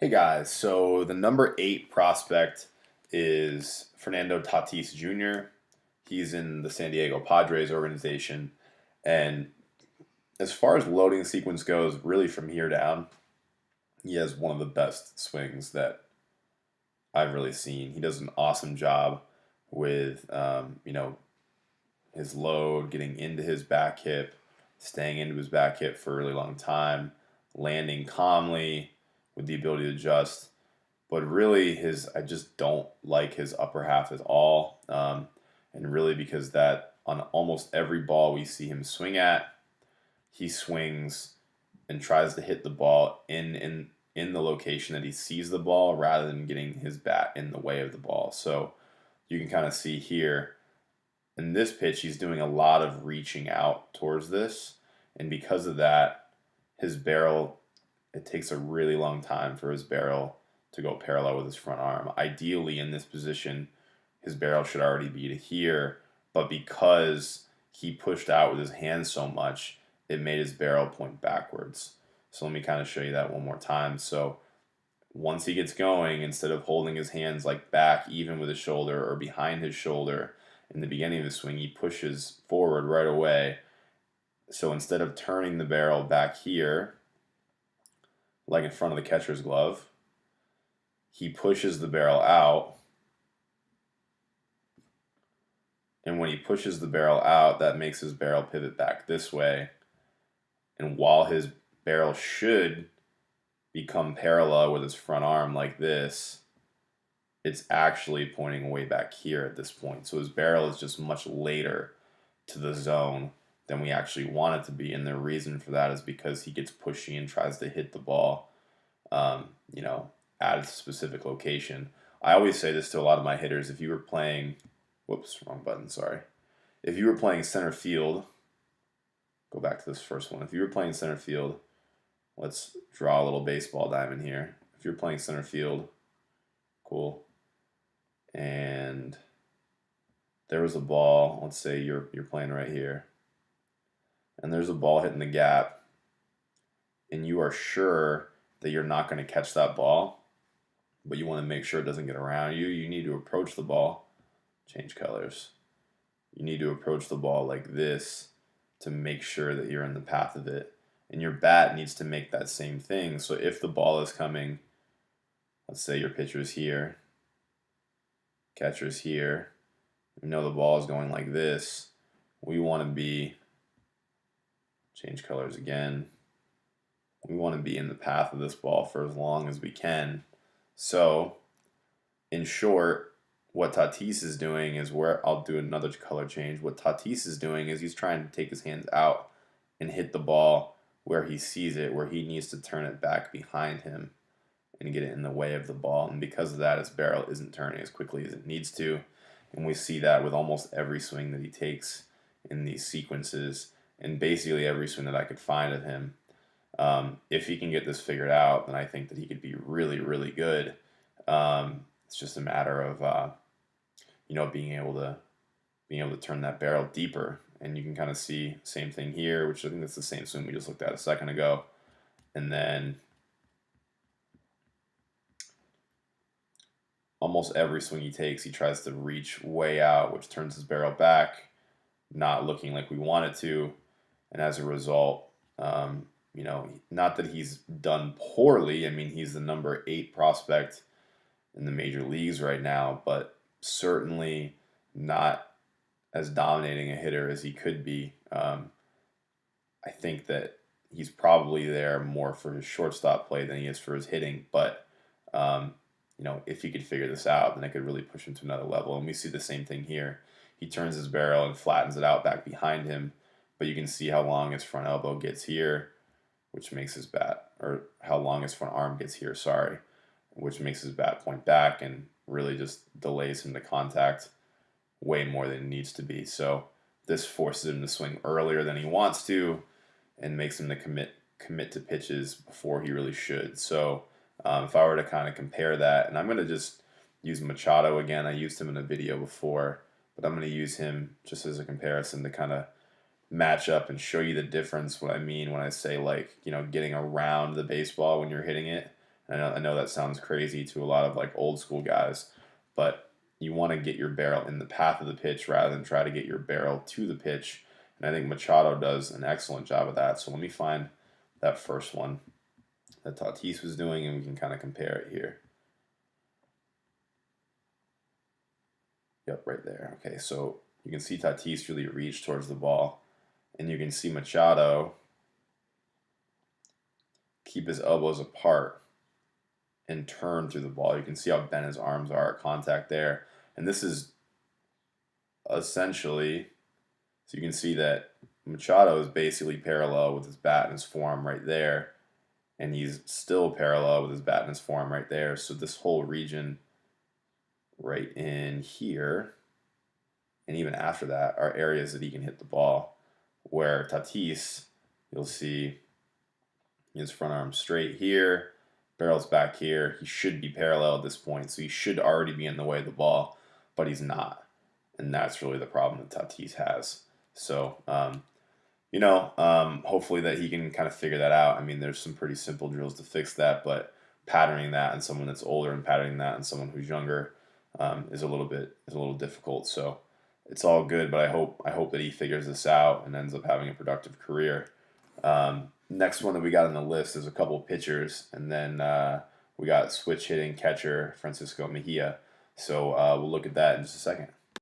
Hey guys, so the number 8 prospect is Fernando Tatis Jr. He's in the San Diego Padres organization. And as far as loading sequence goes, really from here down, he has one of the best swings that I've really seen. He does an awesome job with, his load, getting into his back hip, staying into his back hip for a really long time, landing calmly with the ability to adjust. But really, I just don't like his upper half at all. And really, because that on almost every ball we see him swing at, he swings and tries to hit the ball in the location that he sees the ball rather than getting his bat in the way of the ball. So you can kind of see here in this pitch, he's doing a lot of reaching out towards this. And because of that, his barrel, it takes a really long time for his barrel to go parallel with his front arm. Ideally, in this position, his barrel should already be to here, but because he pushed out with his hands so much, it made his barrel point backwards. So let me kind of show you that one more time. So once he gets going, instead of holding his hands like back even with his shoulder or behind his shoulder in the beginning of the swing, he pushes forward right away. So instead of turning the barrel back here, like in front of the catcher's glove, he pushes the barrel out. And when he pushes the barrel out, that makes his barrel pivot back this way. And while his barrel should become parallel with his front arm like this, it's actually pointing way back here at this point. So his barrel is just much later to the zone than we actually want it to be. And the reason for that is because he gets pushy and tries to hit the ball, at a specific location. I always say this to a lot of my hitters. If you were playing, whoops, wrong button, sorry. If you were playing center field, go back to this first one. If you were playing center field, let's draw a little baseball diamond here. If you're playing center field, cool. And there was a ball, let's say you're playing right here, and there's a ball hitting the gap, and you are sure that you're not going to catch that ball, but you want to make sure it doesn't get around you, you need to approach the ball, change colors. You need to approach the ball like this to make sure that you're in the path of it. And your bat needs to make that same thing. So if the ball is coming, let's say your pitcher is here, catcher's here, we know the ball is going like this, we want to be, change colors again, we want to be in the path of this ball for as long as we can. So, in short, what Tatis is doing is where I'll do another color change. What Tatis is doing is he's trying to take his hands out and hit the ball where he sees it, where he needs to turn it back behind him and get it in the way of the ball. And because of that, his barrel isn't turning as quickly as it needs to. And we see that with almost every swing that he takes in these sequences and basically every swing that I could find of him. If he can get this figured out, then I think that he could be really, really good. It's just a matter of being able to turn that barrel deeper, and you can kind of see same thing here, which I think that's the same swing we just looked at a second ago, and then almost every swing he takes, he tries to reach way out, which turns his barrel back, not looking like we want it to, and as a result, not that he's done poorly. I mean, he's the number 8 prospect in the major leagues right now, but certainly not as dominating a hitter as he could be. I think that he's probably there more for his shortstop play than he is for his hitting, but if he could figure this out, then it could really push him to another level. And we see the same thing here. He turns his barrel and flattens it out back behind him, but you can see how long his front elbow gets here, which makes his bat, or how long his front arm gets here, sorry, which makes his bat point back and really just delays him to contact way more than it needs to be. So this forces him to swing earlier than he wants to and makes him to commit to pitches before he really should. So if I were to kind of compare that, and I'm going to just use Machado again. I used him in a video before, but I'm going to use him just as a comparison to kind of match up and show you the difference. What I mean when I say, like, getting around the baseball when you're hitting it I know that sounds crazy to a lot of like old school guys, but you want to get your barrel in the path of the pitch rather than try to get your barrel to the pitch. And I think Machado does an excellent job of that. So let me find that first one that Tatis was doing, and we can kind of compare it here. Yep, right there. Okay, so you can see Tatis really reach towards the ball, and you can see Machado keep his elbows apart and turn through the ball. You can see how bent his arms are at contact there. And this is essentially, so you can see that Machado is basically parallel with his bat and his forearm right there. And he's still parallel with his bat and his forearm right there. So this whole region right in here, and even after that, are areas that he can hit the ball. Where Tatis, you'll see his front arm straight here, barrel's back here. He should be parallel at this point, so he should already be in the way of the ball, but he's not. And that's really the problem that Tatis has. So, hopefully that he can kind of figure that out. I mean, there's some pretty simple drills to fix that, but patterning that in someone that's older and patterning that in someone who's younger is a little difficult. So it's all good, but I hope that he figures this out and ends up having a productive career. Next one that we got on the list is a couple of pitchers, and then we got switch hitting catcher Francisco Mejia. So we'll look at that in just a second.